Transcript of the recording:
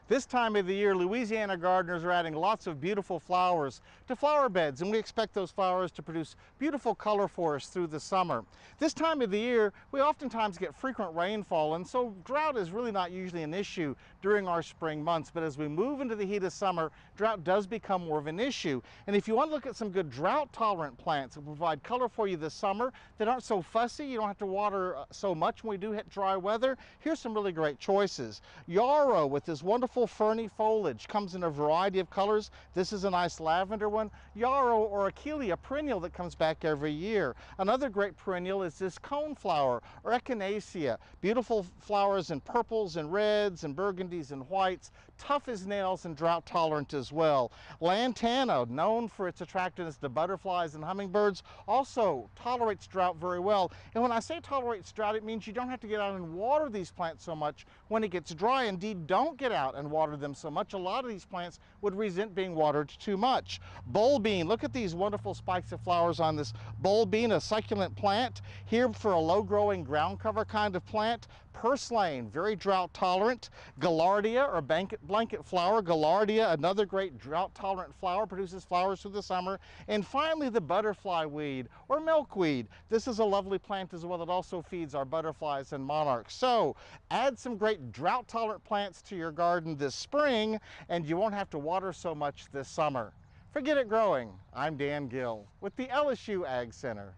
This time of the year, Louisiana gardeners are adding lots of beautiful flowers to flower beds, and we expect those flowers to produce beautiful color for us through the summer. This time of the year, we oftentimes get frequent rainfall, and so drought is really not usually an issue during our spring months. But as we move into the heat of summer, drought does become more of an issue. And if you want to look at some good drought-tolerant plants that provide color for you this summer that aren't so fussy, you don't have to water so much when we do hit dry weather, here's some really great choices. Yarrow with this wonderful ferny foliage comes in a variety of colors. This is a nice lavender one. Yarrow or Achillea, a perennial that comes back every year. Another great perennial is this coneflower or echinacea. Beautiful flowers in purples and reds and burgundies and whites, tough as nails and drought tolerant as well. Lantana, known for its attractiveness to butterflies and hummingbirds, also tolerates drought very well. And when I say tolerates drought, it means you don't have to get out and water these plants so much when it gets dry. Indeed, don't get out and water them so much. A lot of these plants would resent being watered too much. Bulbine, look at these wonderful spikes of flowers on this bulbine, a succulent plant. Here for a low-growing ground cover kind of plant. Purslane, very drought tolerant. Gaillardia or blanket flower. Gaillardia, another great drought tolerant flower, produces flowers through the summer. And finally, the butterfly weed or milkweed. This is a lovely plant as well that also feeds our butterflies and monarchs. So add some great drought tolerant plants to your garden this spring, and you won't have to water so much this summer. For Get It Growing, I'm Dan Gill with the LSU Ag Center.